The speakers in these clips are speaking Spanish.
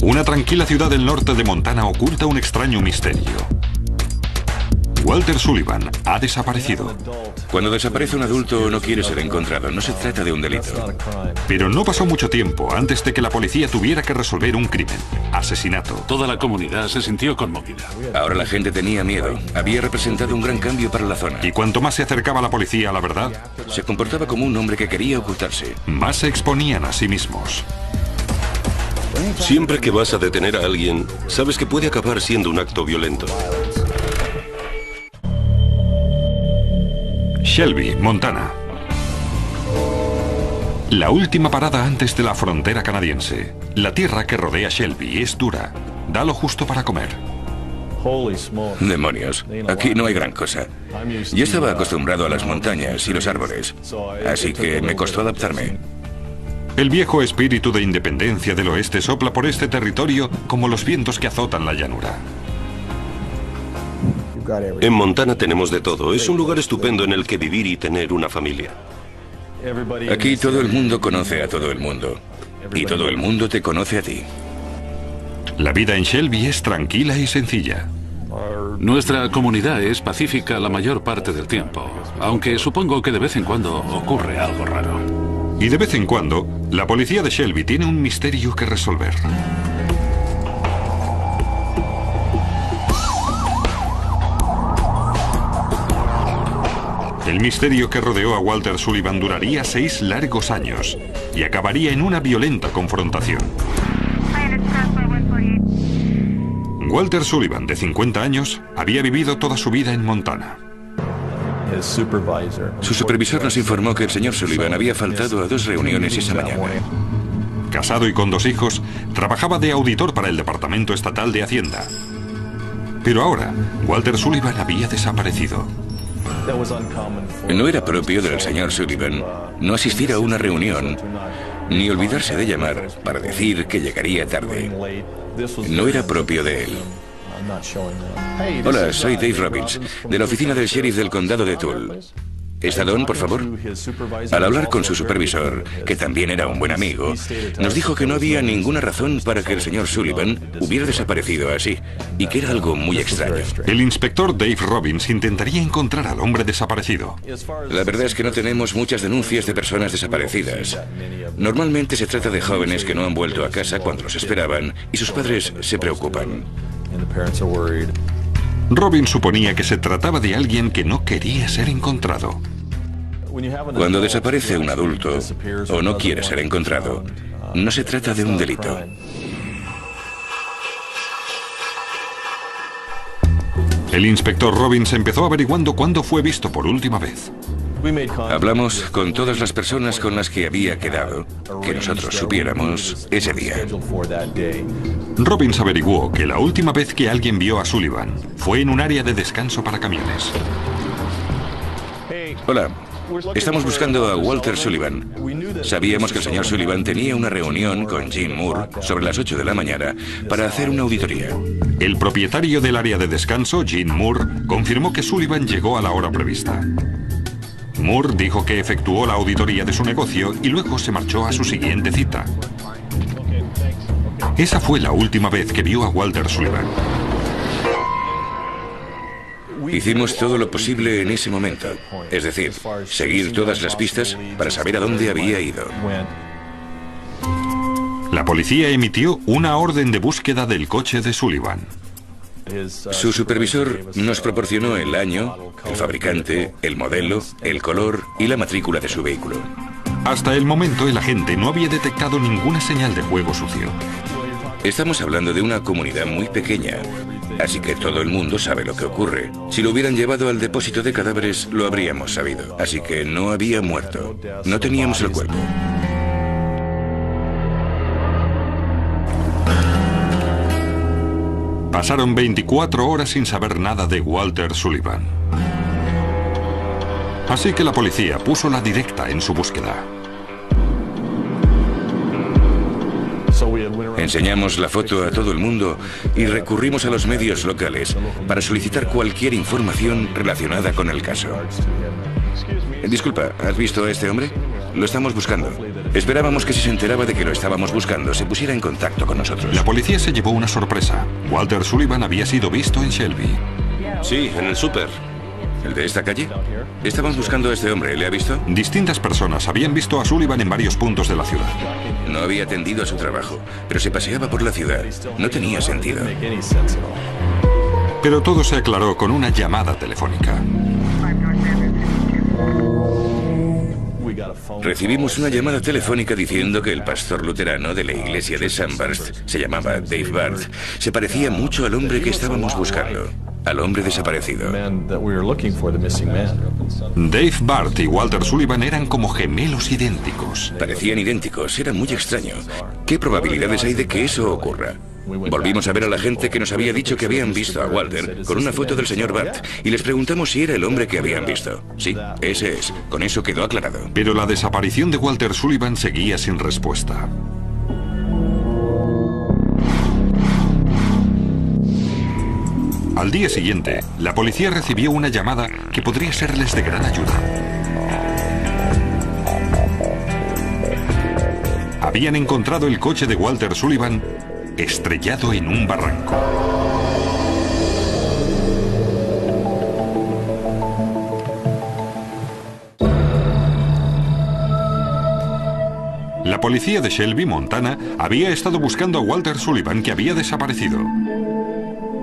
Una tranquila ciudad del norte de Montana oculta un extraño misterio. Walter Sullivan ha desaparecido. Cuando desaparece un adulto no quiere ser encontrado, no se trata de un delito. Pero no pasó mucho tiempo antes de que la policía tuviera que resolver un crimen, asesinato. Toda la comunidad se sintió conmovida. Ahora la gente tenía miedo. Había representado un gran cambio para la zona. Y cuanto más se acercaba la policía a la verdad, se comportaba como un hombre que quería ocultarse. Más se exponían a sí mismos. Siempre que vas a detener a alguien, sabes que puede acabar siendo un acto violento. Shelby, Montana. La última parada antes de la frontera canadiense. La tierra que rodea Shelby es dura. Da lo justo para comer. Demonios, aquí no hay gran cosa. Yo estaba acostumbrado a las montañas y los árboles, así que me costó adaptarme. El viejo espíritu de independencia del oeste sopla por este territorio como los vientos que azotan la llanura. En Montana tenemos de todo. Es un lugar estupendo en el que vivir y tener una familia. Aquí todo el mundo conoce a todo el mundo. Y todo el mundo te conoce a ti. La vida en Shelby es tranquila y sencilla. Nuestra comunidad es pacífica la mayor parte del tiempo, aunque supongo que de vez en cuando ocurre algo raro. Y de vez en cuando, la policía de Shelby tiene un misterio que resolver. El misterio que rodeó a Walter Sullivan duraría 6 largos años y acabaría en una violenta confrontación. Walter Sullivan, de 50 años, había vivido toda su vida en Montana. Su supervisor nos informó que el señor Sullivan había faltado a 2 reuniones esa mañana. Casado y con 2 hijos, trabajaba de auditor para el Departamento Estatal de Hacienda. Pero ahora, Walter Sullivan había desaparecido. No era propio del señor Sullivan no asistir a una reunión ni olvidarse de llamar para decir que llegaría tarde. No era propio de él. Hola, soy Dave Robbins, de la oficina del sheriff del condado de Toole. ¿Está Don, por favor? Al hablar con su supervisor, que también era un buen amigo, nos dijo que no había ninguna razón para que el señor Sullivan hubiera desaparecido así, y que era algo muy extraño. El inspector Dave Robbins intentaría encontrar al hombre desaparecido. La verdad es que no tenemos muchas denuncias de personas desaparecidas. Normalmente se trata de jóvenes que no han vuelto a casa cuando los esperaban, y sus padres se preocupan. Robbins suponía que se trataba de alguien que no quería ser encontrado. Cuando desaparece un adulto o no quiere ser encontrado, no se trata de un delito. El inspector Robbins empezó averiguando cuándo fue visto por última vez. Hablamos con todas las personas con las que había quedado, que nosotros supiéramos ese día. Robbins averiguó que la última vez que alguien vio a Sullivan fue en un área de descanso para camiones. Hola, estamos buscando a Walter Sullivan. Sabíamos que el señor Sullivan tenía una reunión con Gene Moore sobre las 8 de la mañana para hacer una auditoría. El propietario del área de descanso, Gene Moore, confirmó que Sullivan llegó a la hora prevista. Moore dijo que efectuó la auditoría de su negocio y luego se marchó a su siguiente cita. Esa fue la última vez que vio a Walter Sullivan. Hicimos todo lo posible en ese momento, es decir, seguir todas las pistas para saber a dónde había ido. La policía emitió una orden de búsqueda del coche de Sullivan. Su supervisor nos proporcionó el año, el fabricante, el modelo, el color y la matrícula de su vehículo. Hasta el momento el agente no había detectado ninguna señal de juego sucio. Estamos hablando de una comunidad muy pequeña, así que todo el mundo sabe lo que ocurre. Si lo hubieran llevado al depósito de cadáveres, lo habríamos sabido. Así que no había muerto. No teníamos el cuerpo. Pasaron 24 horas sin saber nada de Walter Sullivan. Así que la policía puso la directa en su búsqueda. Enseñamos la foto a todo el mundo y recurrimos a los medios locales para solicitar cualquier información relacionada con el caso. Disculpa, ¿has visto a este hombre? Lo estamos buscando. Esperábamos que si se enteraba de que lo estábamos buscando, se pusiera en contacto con nosotros. La policía se llevó una sorpresa. Walter Sullivan había sido visto en Shelby. Sí, en el súper. ¿El de esta calle? Estaban buscando a este hombre. ¿Le ha visto? Distintas personas habían visto a Sullivan en varios puntos de la ciudad. No había atendido a su trabajo, pero se paseaba por la ciudad. No tenía sentido. Pero todo se aclaró con una llamada telefónica. Recibimos una llamada telefónica diciendo que el pastor luterano de la iglesia de Sandhurst, se llamaba Dave Bart, se parecía mucho al hombre que estábamos buscando, al hombre desaparecido. Dave Bart y Walter Sullivan eran como gemelos idénticos. Parecían idénticos, era muy extraño. ¿Qué probabilidades hay de que eso ocurra? Volvimos a ver a la gente que nos había dicho que habían visto a Walter con una foto del señor Bart y les preguntamos si era el hombre que habían visto. Sí, ese es. Con eso quedó aclarado. Pero la desaparición de Walter Sullivan seguía sin respuesta. Al día siguiente, la policía recibió una llamada que podría serles de gran ayuda. Habían encontrado el coche de Walter Sullivan estrellado en un barranco. La policía de Shelby, Montana, había estado buscando a Walter Sullivan, que había desaparecido.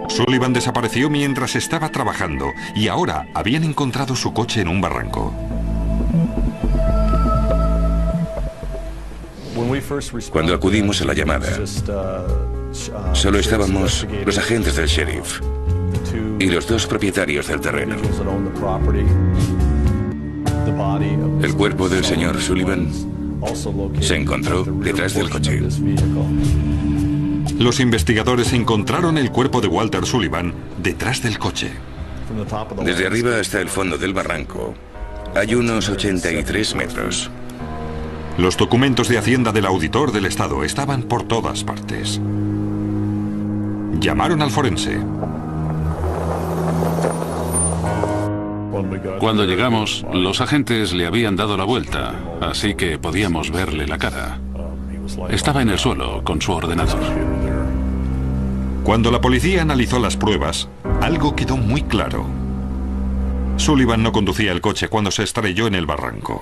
Sullivan desapareció mientras estaba trabajando y ahora habían encontrado su coche en un barranco. Cuando acudimos a la llamada, solo estábamos los agentes del sheriff y los dos propietarios del terreno. El cuerpo del señor Sullivan se encontró detrás del coche. Los investigadores encontraron el cuerpo de Walter Sullivan detrás del coche. Desde arriba hasta el fondo del barranco hay unos 83 metros. Los documentos de Hacienda del auditor del Estado estaban por todas partes. Llamaron al forense. Cuando llegamos, los agentes le habían dado la vuelta, así que podíamos verle la cara. Estaba en el suelo con su ordenador. Cuando la policía analizó las pruebas, algo quedó muy claro. Sullivan no conducía el coche cuando se estrelló en el barranco.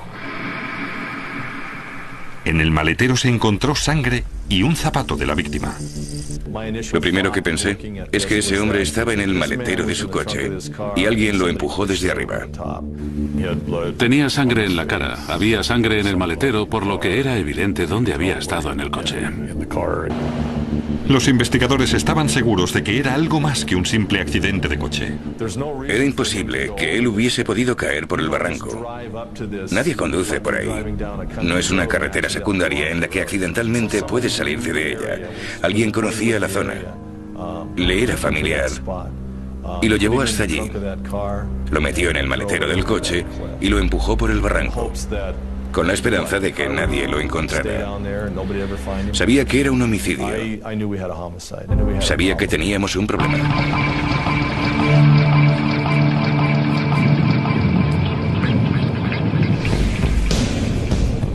En el maletero se encontró sangre y un zapato de la víctima. Lo primero que pensé es que ese hombre estaba en el maletero de su coche y alguien lo empujó desde arriba. Tenía sangre en la cara, había sangre en el maletero, por lo que era evidente dónde había estado en el coche. Los investigadores estaban seguros de que era algo más que un simple accidente de coche. Era imposible que él hubiese podido caer por el barranco. Nadie conduce por ahí. No es una carretera secundaria en la que accidentalmente puedes salirte de ella. Alguien conocía la zona. Le era familiar. Y lo llevó hasta allí. Lo metió en el maletero del coche y lo empujó por el barranco, con la esperanza de que nadie lo encontrara. Sabía que era un homicidio. Sabía que teníamos un problema.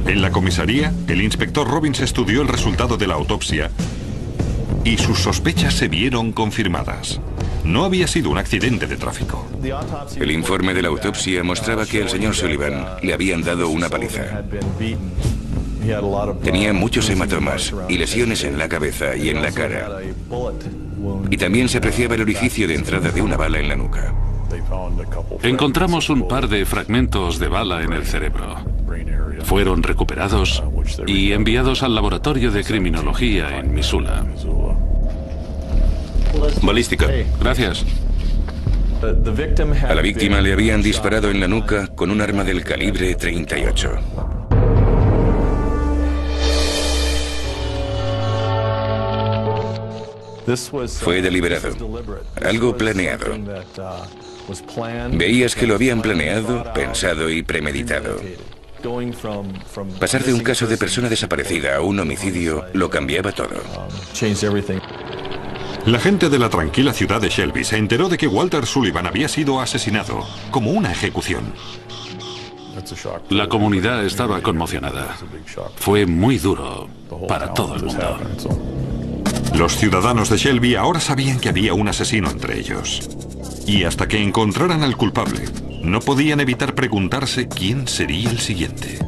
En la comisaría, el inspector Robbins estudió el resultado de la autopsia y sus sospechas se vieron confirmadas. No había sido un accidente de tráfico. El informe de la autopsia mostraba que al señor Sullivan le habían dado una paliza. Tenía muchos hematomas y lesiones en la cabeza y en la cara. Y también se apreciaba el orificio de entrada de una bala en la nuca. Encontramos un par de fragmentos de bala en el cerebro. Fueron recuperados y enviados al laboratorio de criminología en Missoula. Balística. Gracias. A la víctima le habían disparado en la nuca con un arma del calibre 38. Fue deliberado, algo planeado. Veías que lo habían planeado, pensado y premeditado. Pasar de un caso de persona desaparecida a un homicidio lo cambiaba todo. La gente de la tranquila ciudad de Shelby se enteró de que Walter Sullivan había sido asesinado, como una ejecución. La comunidad estaba conmocionada. Fue muy duro para todo el mundo. Los ciudadanos de Shelby ahora sabían que había un asesino entre ellos. Y hasta que encontraran al culpable, no podían evitar preguntarse quién sería el siguiente.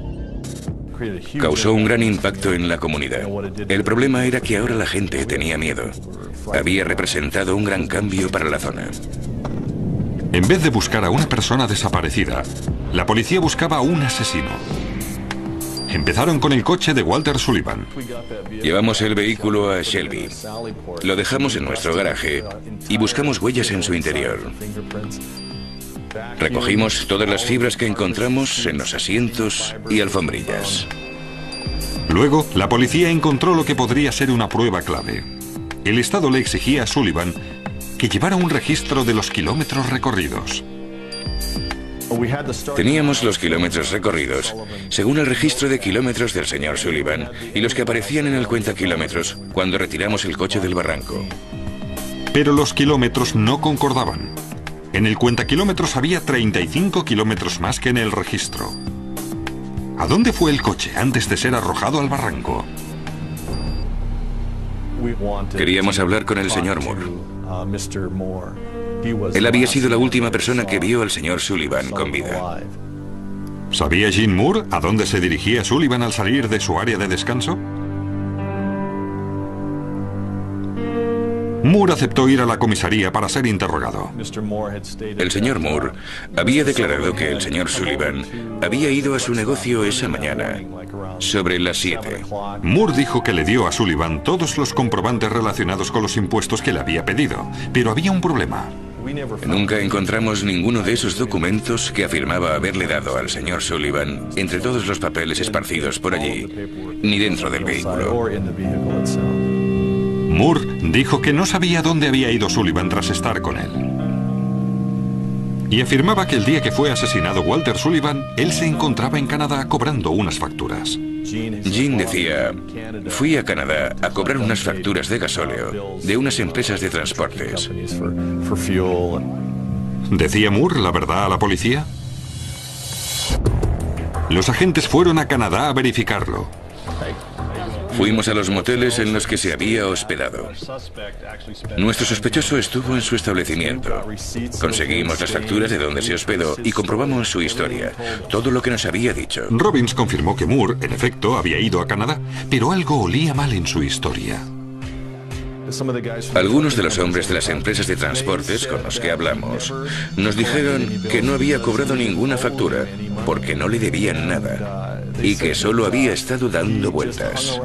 Causó un gran impacto en la comunidad. El problema era que ahora la gente tenía miedo. Había representado un gran cambio para la zona. En vez de buscar a una persona desaparecida, la policía buscaba a un asesino. Empezaron con el coche de Walter Sullivan. Llevamos el vehículo a Shelby. Lo dejamos en nuestro garaje y buscamos huellas en su interior. Recogimos todas las fibras que encontramos en los asientos y alfombrillas. Luego, la policía encontró lo que podría ser una prueba clave. El Estado le exigía a Sullivan que llevara un registro de los kilómetros recorridos. Teníamos los kilómetros recorridos, según el registro de kilómetros del señor Sullivan, y los que aparecían en el cuentakilómetros cuando retiramos el coche del barranco. Pero los kilómetros no concordaban. En el cuentakilómetros había 35 kilómetros más que en el registro. ¿A dónde fue el coche antes de ser arrojado al barranco? Queríamos hablar con el señor Moore. Él había sido la última persona que vio al señor Sullivan con vida. ¿Sabía Jean Moore a dónde se dirigía Sullivan al salir de su área de descanso? Moore aceptó ir a la comisaría para ser interrogado. El señor Moore había declarado que el señor Sullivan había ido a su negocio esa mañana, sobre las 7. Moore dijo que le dio a Sullivan todos los comprobantes relacionados con los impuestos que le había pedido, pero había un problema. Nunca encontramos ninguno de esos documentos que afirmaba haberle dado al señor Sullivan entre todos los papeles esparcidos por allí, ni dentro del vehículo. Moore dijo que no sabía dónde había ido Sullivan tras estar con él. Y afirmaba que el día que fue asesinado Walter Sullivan, él se encontraba en Canadá cobrando unas facturas. Jean decía, fui a Canadá a cobrar unas facturas de gasóleo de unas empresas de transportes. ¿Decía Moore la verdad a la policía? Los agentes fueron a Canadá a verificarlo. Fuimos a los moteles en los que se había hospedado. Nuestro sospechoso estuvo en su establecimiento. Conseguimos las facturas de donde se hospedó y comprobamos su historia, todo lo que nos había dicho. Robbins confirmó que Moore, en efecto, había ido a Canadá, pero algo olía mal en su historia. Algunos de los hombres de las empresas de transportes con los que hablamos nos dijeron que no había cobrado ninguna factura porque no le debían nada y que solo había estado dando vueltas.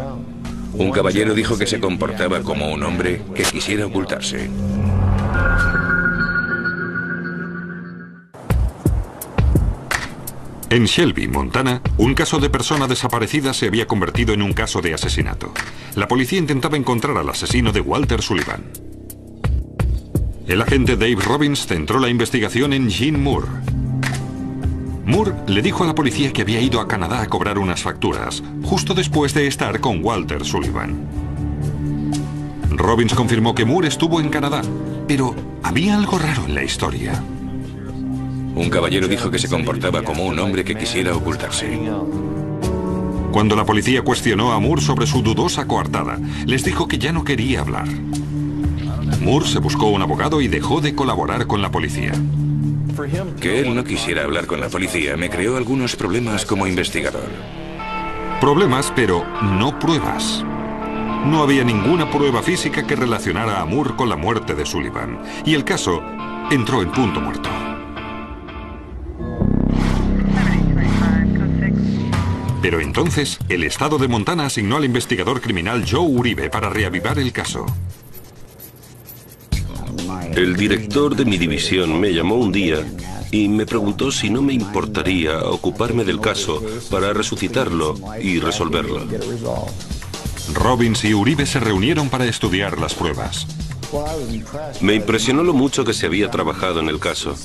Un caballero dijo que se comportaba como un hombre que quisiera ocultarse. En Shelby, Montana, un caso de persona desaparecida se había convertido en un caso de asesinato. La policía intentaba encontrar al asesino de Walter Sullivan. El agente Dave Robbins centró la investigación en Jean Moore. Moore le dijo a la policía que había ido a Canadá a cobrar unas facturas, justo después de estar con Walter Sullivan. Robbins confirmó que Moore estuvo en Canadá, pero había algo raro en la historia. Un caballero dijo que se comportaba como un hombre que quisiera ocultarse. Cuando la policía cuestionó a Moore sobre su dudosa coartada, les dijo que ya no quería hablar. Moore se buscó un abogado y dejó de colaborar con la policía. Que él no quisiera hablar con la policía me creó algunos problemas como investigador. Problemas, pero no pruebas. No había ninguna prueba física que relacionara a Moore con la muerte de Sullivan, y el caso entró en punto muerto. Pero entonces, el estado de Montana asignó al investigador criminal Joe Uribe para reavivar el caso. El director de mi división me llamó un día y me preguntó si no me importaría ocuparme del caso para resucitarlo y resolverlo. Robbins y Uribe se reunieron para estudiar las pruebas. Me impresionó lo mucho que se había trabajado en el caso.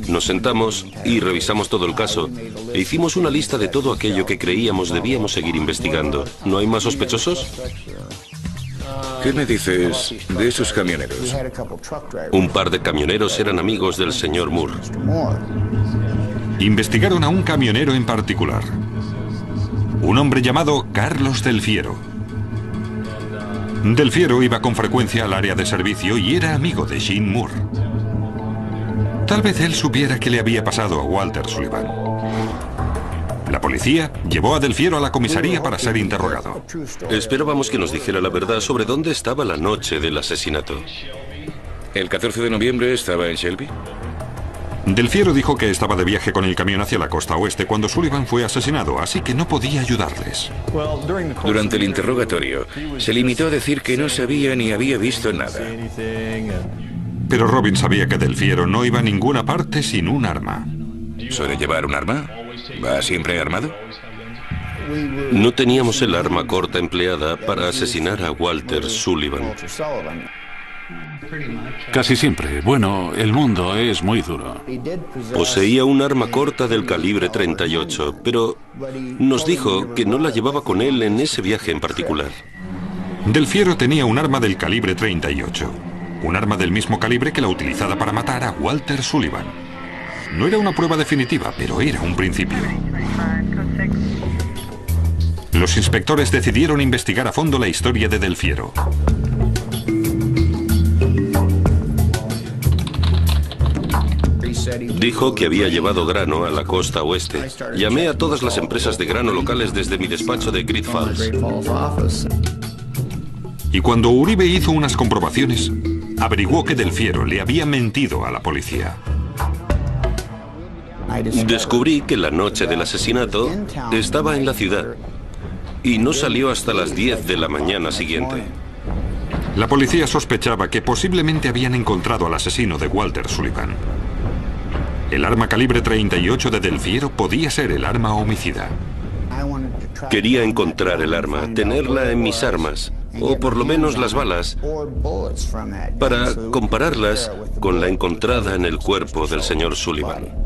Nos sentamos y revisamos todo el caso e hicimos una lista de todo aquello que creíamos debíamos seguir investigando. ¿No hay más sospechosos? ¿Qué me dices de esos camioneros? Un par de camioneros eran amigos del señor Moore. Investigaron a un camionero en particular, un hombre llamado Carlos Del Fiero. Del Fiero iba con frecuencia al área de servicio y era amigo de Jean Moore. Tal vez él supiera qué le había pasado a Walter Sullivan. La policía llevó a Del Fiero a la comisaría para ser interrogado. Esperábamos que nos dijera la verdad sobre dónde estaba la noche del asesinato. ¿El 14 de noviembre estaba en Shelby? Del Fiero dijo que estaba de viaje con el camión hacia la costa oeste cuando Sullivan fue asesinado, así que no podía ayudarles. Durante el interrogatorio, se limitó a decir que no sabía ni había visto nada. Pero Robin sabía que Del Fiero no iba a ninguna parte sin un arma. ¿Suele llevar un arma? ¿Va siempre armado? No teníamos el arma corta empleada para asesinar a Walter Sullivan. Casi siempre. Bueno, el mundo es muy duro. Poseía un arma corta del calibre 38, pero nos dijo que no la llevaba con él en ese viaje en particular. Del Fiero tenía un arma del calibre 38. Un arma del mismo calibre que la utilizada para matar a Walter Sullivan. No era una prueba definitiva, pero era un principio. Los inspectores decidieron investigar a fondo la historia de Del Fiero. Dijo que había llevado grano a la costa oeste. Llamé a todas las empresas de grano locales desde mi despacho de Great Falls. Y cuando Uribe hizo unas comprobaciones, averiguó que Del Fiero le había mentido a la policía. Descubrí que la noche del asesinato estaba en la ciudad y no salió hasta las 10 de la mañana siguiente. La policía sospechaba que posiblemente habían encontrado al asesino de Walter Sullivan. El arma calibre 38 de Del Fiero podía ser el arma homicida. Quería encontrar el arma, tenerla en mis armas, o por lo menos las balas, para compararlas con la encontrada en el cuerpo del señor Sullivan.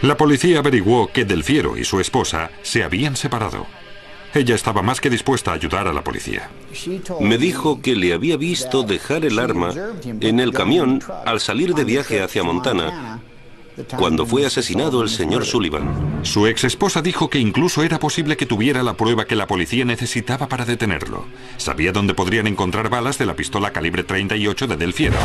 La policía averiguó que Del Fiero y su esposa se habían separado. Ella estaba más que dispuesta a ayudar a la policía. Me dijo que le había visto dejar el arma en el camión al salir de viaje hacia Montana, cuando fue asesinado el señor Sullivan. Su ex esposa dijo que incluso era posible que tuviera la prueba que la policía necesitaba para detenerlo. Sabía dónde podrían encontrar balas de la pistola calibre 38 de Del Fiero.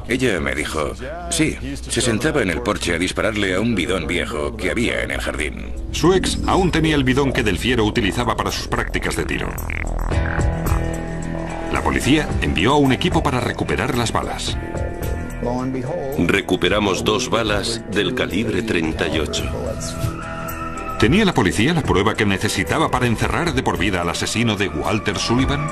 Ella me dijo, sí, se sentaba en el porche a dispararle a un bidón viejo que había en el jardín. Su ex aún tenía el bidón que Del Fiero utilizaba para sus prácticas de tiro. La policía envió a un equipo para recuperar las balas. Recuperamos 2 balas del calibre 38. ¿Tenía la policía la prueba que necesitaba para encerrar de por vida al asesino de Walter Sullivan?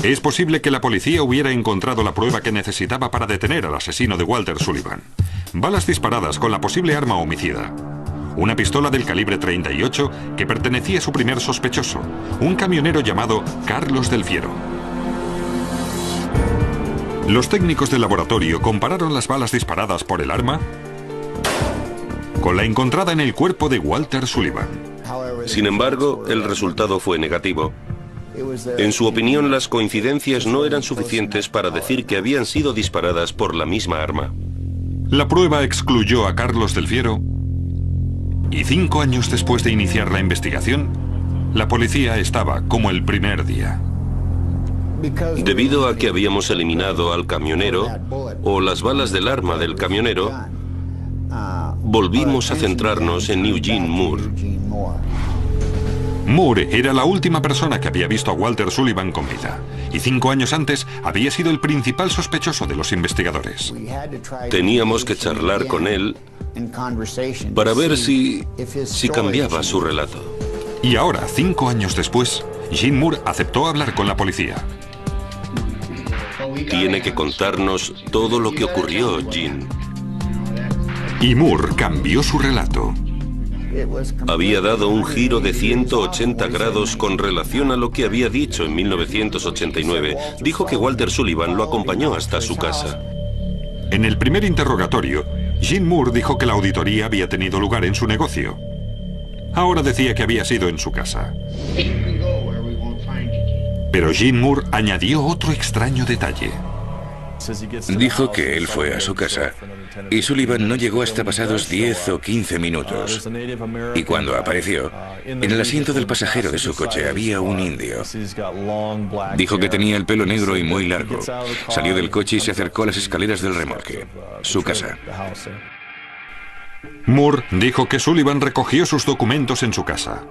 Es posible que la policía hubiera encontrado la prueba que necesitaba para detener al asesino de Walter Sullivan. Balas disparadas con la posible arma homicida. Una pistola del calibre 38 que pertenecía a su primer sospechoso, un camionero llamado Carlos Del Fiero. Los técnicos del laboratorio compararon las balas disparadas por el arma con la encontrada en el cuerpo de Walter Sullivan. Sin embargo, el resultado fue negativo. En su opinión, las coincidencias no eran suficientes para decir que habían sido disparadas por la misma arma. La prueba excluyó a Carlos Del Fiero y 5 años después de iniciar la investigación, la policía estaba como el primer día. Debido a que habíamos eliminado al camionero o las balas del arma del camionero, volvimos a centrarnos en Eugene Moore. Moore era la última persona que había visto a Walter Sullivan con vida, y 5 años antes había sido el principal sospechoso de los investigadores. Teníamos que charlar con él para ver si cambiaba su relato. Y ahora, 5 años después, Jean Moore aceptó hablar con la policía. Tiene que contarnos todo lo que ocurrió, Jean. Y Moore cambió su relato. Había dado un giro de 180 grados con relación a lo que había dicho en 1989. Dijo que Walter Sullivan lo acompañó hasta su casa. En el primer interrogatorio, Jean Moore dijo que la auditoría había tenido lugar en su negocio. Ahora decía que había sido en su casa. Pero Jean Moore añadió otro extraño detalle. Dijo que él fue a su casa y Sullivan no llegó hasta pasados 10 o 15 minutos. Y cuando apareció, en el asiento del pasajero de su coche había un indio. Dijo que tenía el pelo negro y muy largo. Salió del coche y se acercó a las escaleras del remolque. Su casa. Moore dijo que Sullivan recogió sus documentos en su casa.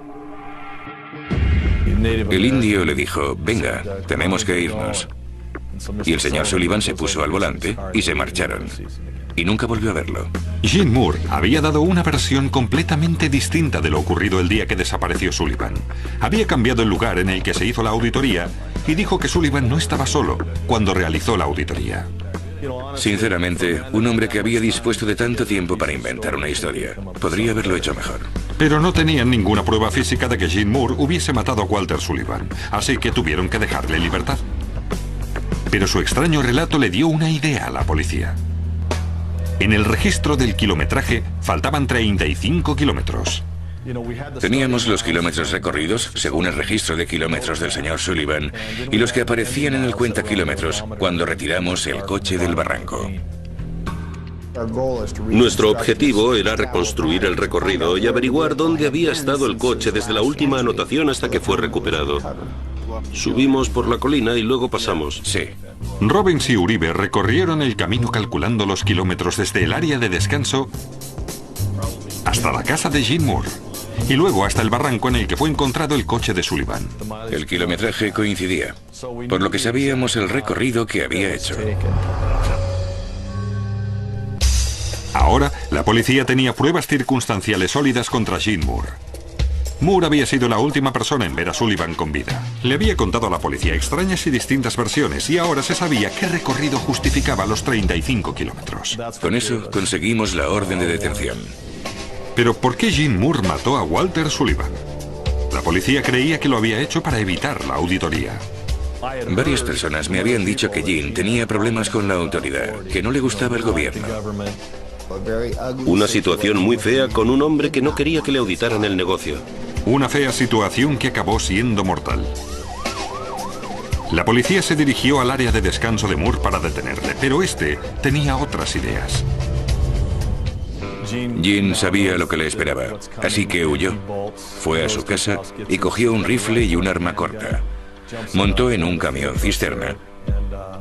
El indio le dijo, venga, tenemos que irnos. Y el señor Sullivan se puso al volante y se marcharon. Y nunca volvió a verlo. Gene Moore había dado una versión completamente distinta de lo ocurrido el día que desapareció Sullivan. Había cambiado el lugar en el que se hizo la auditoría y dijo que Sullivan no estaba solo cuando realizó la auditoría. Sinceramente, un hombre que había dispuesto de tanto tiempo para inventar una historia, podría haberlo hecho mejor. Pero no tenían ninguna prueba física de que Gene Moore hubiese matado a Walter Sullivan, así que tuvieron que dejarle en libertad. Pero su extraño relato le dio una idea a la policía. En el registro del kilometraje faltaban 35 kilómetros. Teníamos los kilómetros recorridos, según el registro de kilómetros del señor Sullivan, y los que aparecían en el cuentakilómetros cuando retiramos el coche del barranco. Nuestro objetivo era reconstruir el recorrido y averiguar dónde había estado el coche desde la última anotación hasta que fue recuperado. Subimos por la colina y luego pasamos. Sí. Robbins y Uribe recorrieron el camino calculando los kilómetros desde el área de descanso hasta la casa de Gene Moore y luego hasta el barranco en el que fue encontrado el coche de Sullivan. El kilometraje coincidía, por lo que sabíamos el recorrido que había hecho. Ahora, la policía tenía pruebas circunstanciales sólidas contra Gene Moore. Moore había sido la última persona en ver a Sullivan con vida. Le había contado a la policía extrañas y distintas versiones y ahora se sabía qué recorrido justificaba los 35 kilómetros. Con eso conseguimos la orden de detención. Pero ¿por qué Gene Moore mató a Walter Sullivan? La policía creía que lo había hecho para evitar la auditoría. Varias personas me habían dicho que Gene tenía problemas con la autoridad, que no le gustaba el gobierno. Una situación muy fea con un hombre que no quería que le auditaran el negocio. Una fea situación que acabó siendo mortal. La policía se dirigió al área de descanso de Moore para detenerle, pero este tenía otras ideas. Gene sabía lo que le esperaba, así que huyó. Fue a su casa y cogió un rifle y un arma corta. Montó en un camión cisterna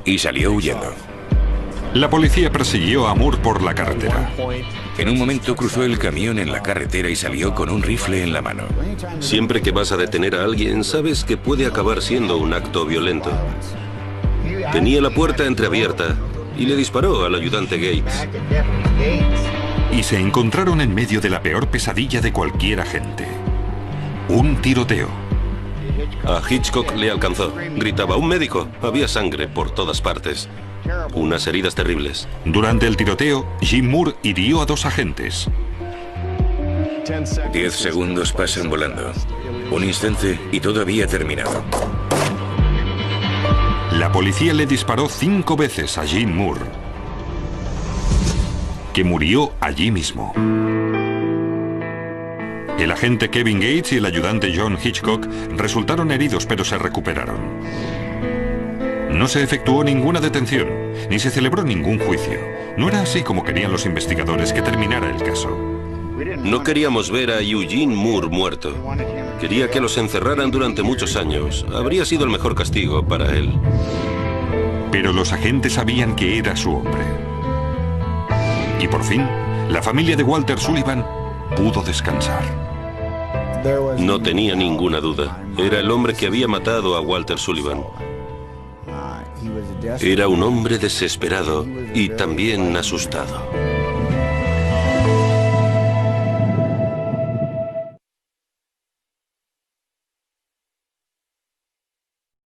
y salió huyendo. La policía persiguió a Moore por la carretera. En un momento cruzó el camión en la carretera y salió con un rifle en la mano. Siempre que vas a detener a alguien, sabes que puede acabar siendo un acto violento. Tenía la puerta entreabierta y le disparó al ayudante Gates. Y se encontraron en medio de la peor pesadilla de cualquier agente. Un tiroteo. A Hitchcock le alcanzó. Gritaba, ¡un médico! Había sangre por todas partes. Unas heridas terribles. Durante el tiroteo, Gene Moore hirió a 2 agentes. 10 segundos pasan volando. Un instante y todo había terminado. La policía le disparó 5 veces a Gene Moore, que murió allí mismo. El agente Kevin Gates y el ayudante John Hitchcock resultaron heridos, pero se recuperaron. No se efectuó ninguna detención, ni se celebró ningún juicio. No era así como querían los investigadores que terminara el caso. No queríamos ver a Eugene Moore muerto. Quería que los encerraran durante muchos años. Habría sido el mejor castigo para él. Pero los agentes sabían que era su hombre. Y por fin, la familia de Walter Sullivan pudo descansar. No tenía ninguna duda. Era el hombre que había matado a Walter Sullivan. Era un hombre desesperado y también asustado.